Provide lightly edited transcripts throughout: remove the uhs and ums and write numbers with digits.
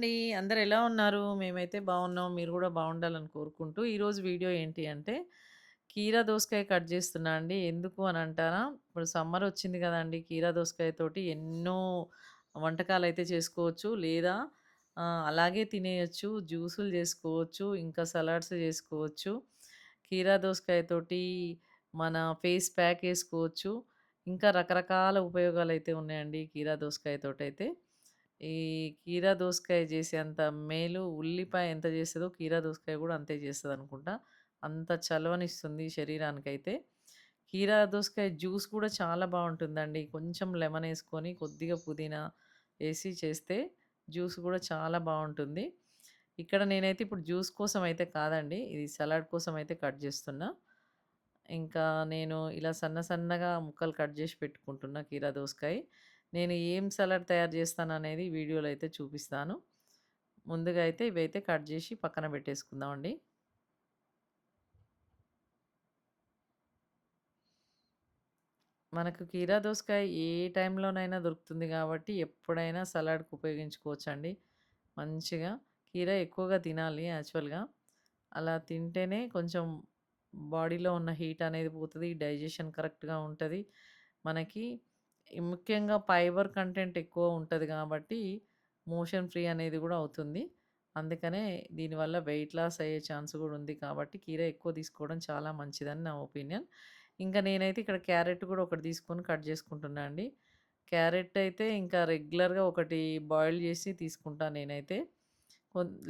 అండి. అందరూ ఎలా ఉన్నారు? మేమైతే బాగున్నాం. మీరు గూడా బాగుండాలని కోరుకుంటూ, ఈరోజు వీడియో ఏంటి అంటే, కీరా దోసకాయ కట్ చేస్తున్నా అండి. ఎందుకు అని అంటారా? ఇప్పుడు సమ్మర్ వచ్చింది గదండీ! కీరా దోసకాయ తోటి ఎన్నో వంటకాలైతే చేసుకోవచ్చు. లేదా అలాగే తినేయొచ్చు. జ్యూసులు జేసుకోవచ్చు. ఇంకా సలాడ్స్ జేసుకోవచ్చు. కీరా దోసకాయ తోటి మన ఫేస్ ప్యాక్ ఏసుకోవచ్చు. ఇంకా రకరకాల ఉపయోగాలైతే ఉన్నాయండి కీరా దోసకాయ తోటైతే. ఈ కీరా దోసకాయ చేసేంత మేలు ఉల్లిపాయ ఎంత చేస్తదో, కీరా దోసకాయ గూడా అంతే చేస్తదనుకుంటా. అంత చలవనిస్తుంది శరీరానికైతే. కీరా దోసకాయ జ్యూస్ కూడా చాలా బావుంటుందండి. కొంచెం లెమనేసుకొని, కొద్దిగా పుదీనా ఏసి చేస్తే జ్యూస్ గూడా చాలా బావుంటుంది. ఇక్కడ నేనైతే ఇప్పుడు జ్యూస్ కోసం అయితే కాదండి. ఇది సలాడ్ కోసం అయితే కట్ జేస్తున్నా. ఇంకా నేను ఇలా సన్న సన్నగా ముక్కలు కట్ జేసి పెట్టుకుంటున్నా కీరా దోసకాయ. నేను ఏం సలాడ్ తయారు జేస్తాననేది వీడియోలో అయితే చూపిస్తాను. ముందుగా అయితే ఇవైతే కట్ జేసి పక్కన పెట్టేసుకుందామండి. మనకు కీరా దోసకాయ ఏ టైంలోనైనా దొరుకుతుంది గాబట్టి, ఎప్పుడైనా సలాడ్‌కి ఉపయోగించుకోవచ్చండి. మంచిగా కీరా ఎక్కువగా తినాలి యాక్చువల్‌గా. అలా తింటేనే కొంచెం బాడీలో ఉన్న హీట్ అనేది పోతది. డైజెషన్ కరెక్ట్‌గా ఉంటది. మనకి ముఖ్యంగా ఫైబర్ కంటెంట్ ఎక్కువ ఉంటది గాబట్టి, మోషన్ ఫ్రీ అనేది గూడా అవుతుంది. అందుకనే దీనివల్ల వెయిట్ లాస్ అయ్యే ఛాన్స్ గూడా ఉంది కాబట్టి, కీర ఎక్కువ తీసుకోవడం చాలా మంచిదని నా ఒపీనియన్. ఇంకా నేనైతే ఇక్కడ క్యారెట్ గూడా ఒకటి తీసుకొని కట్ చేసుకుంటున్నా అండి. క్యారెట్ అయితే ఇంకా రెగ్యులర్‌గా ఒకటి బాయిల్ జేసి తీసుకుంటా నేనైతే.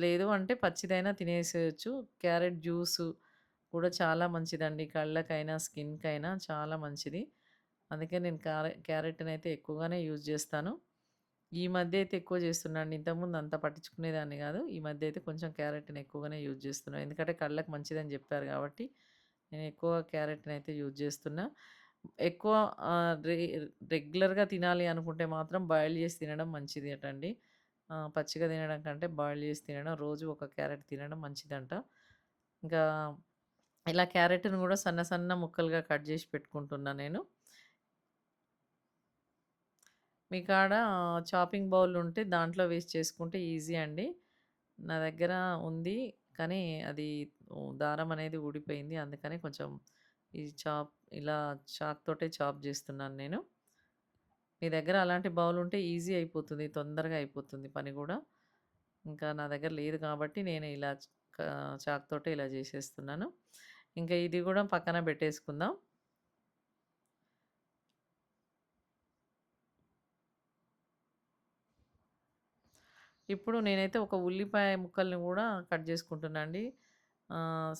లేదు అంటే పచ్చిదైనా తినేసేయొచ్చు. క్యారెట్ జ్యూసు కూడా చాలా మంచిదండి. కళ్ళకైనా, స్కిన్‌కైనా చాలా మంచిది. అందుకే నేను క్యారెట్‌నైతే ఎక్కువగానే యూజ్ జేస్తాను. ఈ మధ్య అయితే ఎక్కువ చేస్తున్నానండి. ఇంతకుముందు అంత పట్టించుకునేదాన్ని గాదు. ఈ మధ్య అయితే కొంచెం క్యారెట్‌ని ఎక్కువగానే యూజ్ చేస్తున్నా. ఎందుకంటే కళ్ళకి మంచిదని జెప్పారు గాబట్టి, నేను ఎక్కువ క్యారెట్‌నయితే యూజ్ జేస్తున్నా. ఎక్కువ ఆహ్, రె రెగ్యులర్‌గా తినాలి అనుకుంటే మాత్రం బాయిల్ జేసి తినడం మంచిది అటండి. పచ్చిగా తినడం కంటే బాయిల్ జేసి తినడం, రోజు ఒక క్యారెట్ తినడం మంచిదంట. ఇంకా ఇలా క్యారెట్‌ని గూడా సన్న సన్న ముక్కలుగా కట్ జేసి పెట్టుకుంటున్నా నేను. మీ కాడ చాపింగ్ బౌల్ ఉంటే దాంట్లో వేసి చేసుకుంటే ఈజీ అండి. నా దగ్గర ఉంది. కానీ అది దారం అనేది ఊడిపోయింది. అందుకని కొంచెం ఈ ఇలా చాక్ తోటే చాప్ జేస్తున్నాను నేను. మీ దగ్గర అలాంటి బౌల్ ఉంటే ఈజీ అయిపోతుంది. తొందరగా అయిపోతుంది పని గూడా. ఇంకా నా దగ్గర లేదు కాబట్టి నేను ఇలా చాక్ తోటే ఇలా జేసేస్తున్నాను. ఇంకా ఇది గూడా పక్కన బెట్టేసుకుందాం. ఇప్పుడు నేనైతే ఒక ఉల్లిపాయ ముక్కల్ని గూడా కట్ జేసుకుంటున్నా అండి.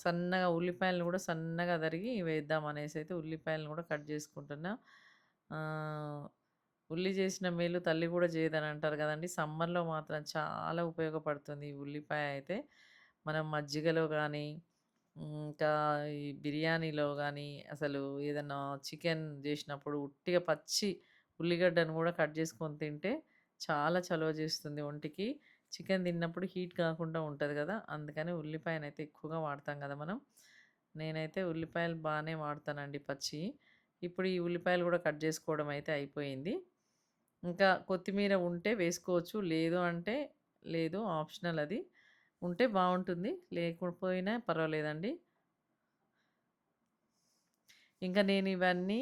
సన్నగా ఉల్లిపాయలను గూడా సన్నగా తరిగి వేద్దాం అనేసైతే ఉల్లిపాయలను గూడా కట్ జేసుకుంటున్నా. ఆహ్, ఉల్లి చేసిన మేలు తల్లి గూడా చేయదని అంటారు గదండీ! సమ్మర్‌లో మాత్రం చాలా ఉపయోగపడుతుంది ఈ ఉల్లిపాయ అయితే. మనం మజ్జిగలో గానీ, ఇంకా ఈ బిర్యానీలో గానీ, అసలు ఏదన్నా చికెన్ జేసినప్పుడు ఉట్టిగా పచ్చి ఉల్లిగడ్డను గూడా కట్ జేసుకొని తింటే చాలా చలువ చేస్తుంది ఒంటికి. చికెన్ తిన్నప్పుడు హీట్ కాకుండా ఉంటది గదా! అందుకని ఉల్లిపాయనైతే ఎక్కువగా వాడతాం గదా మనం. నేనైతే ఉల్లిపాయలు బానే వాడతానండి పచ్చియి. ఇప్పుడు ఈ ఉల్లిపాయలు గూడా కట్ జేసుకోవడం అయితే అయిపోయింది. ఇంకా కొత్తిమీర ఉంటే వేసుకోవచ్చు. లేదు అంటే లేదు. ఆప్షనల్ అది. ఉంటే బావుంటుంది. లేకపోయినా పర్వాలేదండి. ఇంకా నేనివన్నీ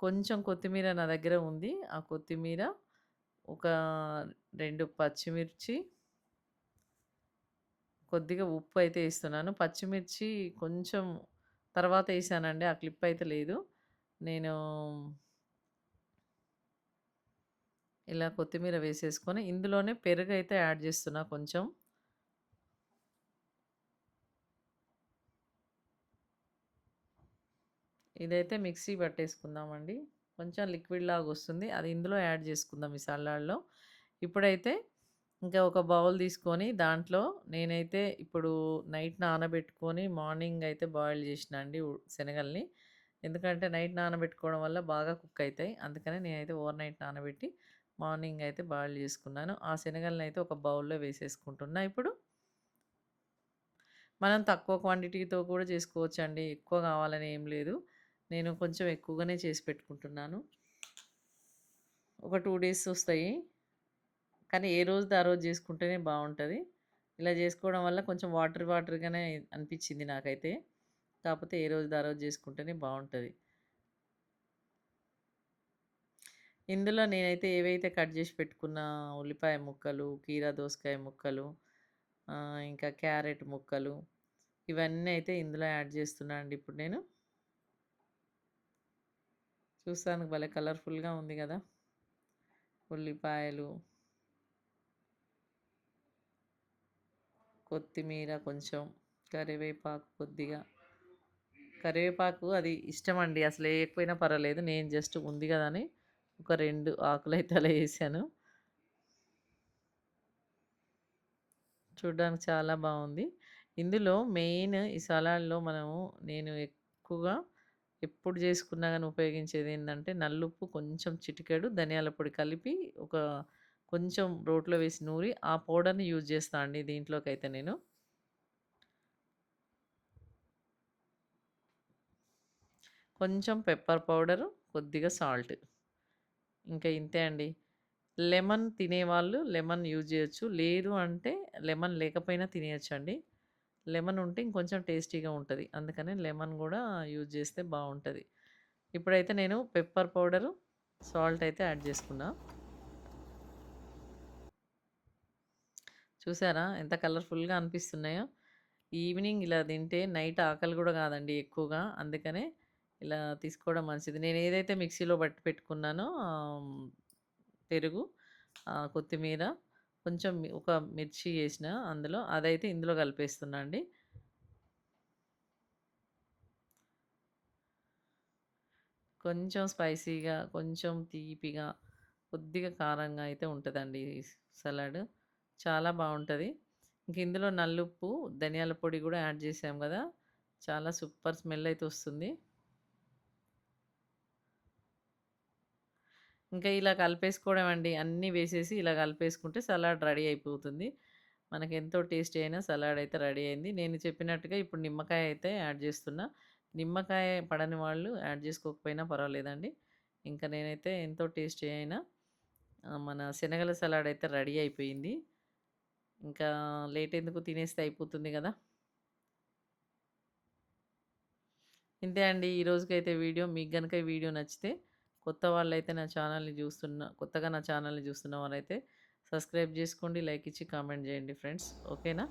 కొంచెం కొత్తిమీర నా దగ్గర ఉంది. ఆ కొత్తిమీర, ఒక 2 పచ్చిమిర్చి, కొద్దిగా ఉప్పయితే ఏస్తున్నాను. పచ్చిమిర్చి కొంచెం తర్వాత ఏసానండి. ఆ క్లిప్ అయితే లేదు. నేను ఇలా కొత్తిమీర వేసేసుకొని, ఇందులోనే పెరుగైతే యాడ్ జేస్తున్నా కొంచెం. ఇదైతే మిక్సీ పట్టేసుకుందామండి. కొంచెం లిక్విడ్ లాగొస్తుంది. అది ఇందులో యాడ్ జేసుకుందాం ఈ సలాడ్‌లో. ఇప్పుడైతే ఇంకా ఒక బౌల్ తీసుకొని దాంట్లో నేనైతే ఇప్పుడు నైట్ నానబెట్టుకొని మార్నింగ్ అయితే బాయిల్ చేసినా అండి శనగల్ని. ఎందుకంటే నైట్ నానబెట్టుకోవడం వల్ల బాగా కుక్ అయితాయి. అందుకని నేనైతే ఓవర్ నైట్ నానబెట్టి మార్నింగ్ అయితే బాయిల్ చేసుకున్నాను. ఆ శనగలనైతే ఒక బౌల్‌లో వేసేసుకుంటున్నా ఇప్పుడు. మనం తక్కువ క్వాంటిటీతో కూడా చేసుకోవచ్చండి. ఎక్కువ కావాలని ఏం లేదు. నేను కొంచెం ఎక్కువగానే చేసి పెట్టుకుంటున్నాను. ఒక 2 డేస్ ఒస్తాయి. కానీ ఏ రోజుది ఆ రోజు జేసుకుంటేనే బావుంటది. ఇలా జేసుకోవడం వల్ల కొంచెం వాటర్‌గానే అనిపిచ్చింది నాకైతే. కాపోతే ఏ రోజుది ఆ రోజు జేసుకుంటేనే బావుంటది. ఇందులో నేనైతే ఏవైతే కట్ జేసి పెట్టుకున్న ఉల్లిపాయ ముక్కలు, కీరా దోసకాయ ముక్కలు, ఇంకా క్యారెట్ ముక్కలు, ఇవన్నీ అయితే ఇందులో యాడ్ జేస్తున్నా అండి ఇప్పుడు నేను. చూస్తానికి భలే కలర్‌ఫుల్‌గా ఉంది గదా! ఉల్లిపాయలు, కొత్తిమీర కొంచెం, కరివేపాకు కొద్దిగా. కరివేపాకు అది ఇష్టమండి. అసలేయకపోయినా పర్వాలేదు. నేను జస్ట్ ఉంది గదా అని ఒక 2 ఆకులైతే అలా ఏశాను. చూడ్డానికి చాలా బావుంది. ఇందులో మెయిన్ ఈ సలాడ్‌లో నేను ఎక్కువగా ఎప్పుడు జేసుకున్నా గాని ఉపయోగించేదేందంటే నల్లుప్పు, కొంచెం చిటికెడు ధనియాల పొడి కలిపి ఒక కొంచెం రోట్లో వేసి నూరి ఆ పౌడర్‌ని యూజ్ జేస్తా అండి దీంట్లోకైతే నేను. కొంచెం పెప్పర్ పౌడరు, కొద్దిగా సాల్ట్. ఇంకా ఇంతే అండి. లెమన్ తినేవాళ్ళు లెమన్ యూజ్ జేయొచ్చు. లేదు అంటే లెమన్ లేకపోయినా తినేయొచ్చండి. లెమన్ ఉంటే ఇంకొంచెం టేస్టీగా ఉంటది. అందుకని లెమన్ గూడా యూజ్ జేస్తే బావుంటది. ఇప్పుడైతే నేను పెప్పర్ పౌడరు, సాల్ట్ అయితే యాడ్ జేసుకున్నా. చూసారా ఎంత కలర్‌ఫుల్‌గా అనిపిస్తున్నాయో? ఈవినింగ్ ఇలా తింటే నైట్ ఆకలి గూడా గాదండి ఎక్కువగా. అందుకనే ఇలా తీసుకోవడం మంచిది. నేనేదైతే మిక్సీలో బట్టి పెట్టుకున్నానో పెరుగు, కొత్తిమీర, కొంచెం ఒక మిర్చి ఏసిన అందులో అదైతే ఇందులో కలిపేస్తున్నా అండి. కొంచెం స్పైసీగా, కొంచెం తీపిగా, కొద్దిగా కారంగా అయితే ఉంటదండి ఈ సలాడ్. చాలా బావుంటది. ఇంక ఇందులో నల్లుప్పు, ధనియాల పొడి గూడా యాడ్ చేసాం గదా! చాలా సూపర్ స్మెల్ అయితే వస్తుంది. ఇంకా ఇలా కలిపేసుకోవడం అండి. అన్నీ వేసేసి ఇలా కలిపేసుకుంటే సలాడ్ రెడీ అయిపోతుంది. మనకెంతో టేస్టీ అయిన సలాడ్ అయితే రెడీ అయింది. నేను చెప్పినట్టుగా ఇప్పుడు నిమ్మకాయ అయితే యాడ్ చేస్తున్నా. నిమ్మకాయ పడని వాళ్ళు యాడ్ చేసుకోకపోయినా పర్వాలేదండి. ఇంకా నేనైతే ఎంతో టేస్టీ అయిన మన శనగల సలాడ్ అయితే రెడీ అయిపోయింది. ఇంకా లేట్ ఎందుకు తినేస్తే అయిపోతుంది గదా! ఇంతే అండి. ఈ రోజుకైతే వీడియో. మీకు గనుక ఈ వీడియో నచ్చితే కొత్త వాళ్ళైతే కొత్తగా నా ఛానల్‌ని చూస్తున్న వారైతే సబ్స్క్రైబ్ జేసుకోండి. లైక్ ఇచ్చి కామెంట్ జేయండి ఫ్రెండ్స్. ఓకేనా?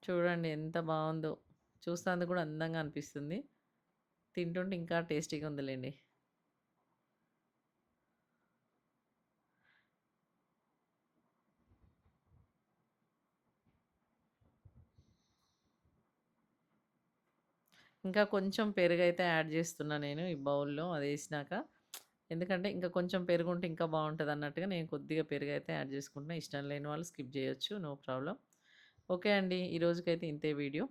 చూడండి ఎంత బావుందో. చూస్తాందుకు కూడా అందంగా అనిపిస్తుంది. తింటుంటే ఇంకా టేస్టీగా ఉందిలెండి. ఇంకా కొంచెం పెరుగైతే యాడ్ జేస్తున్నా నేను ఈ బౌల్‌లో అదేసినాక. ఎందుకంటే ఇంకా కొంచెం పెరుగుంటే ఇంకా బావుంటదన్నట్టుగా నేను కొద్దిగా పెరుగైతే యాడ్ జేసుకుంటున్నా. ఇష్టం లేని వాళ్ళు స్కిప్ జేయొచ్చు. No problem. ఓకే అండి. ఈ రోజుకైతే ఇంతే వీడియో.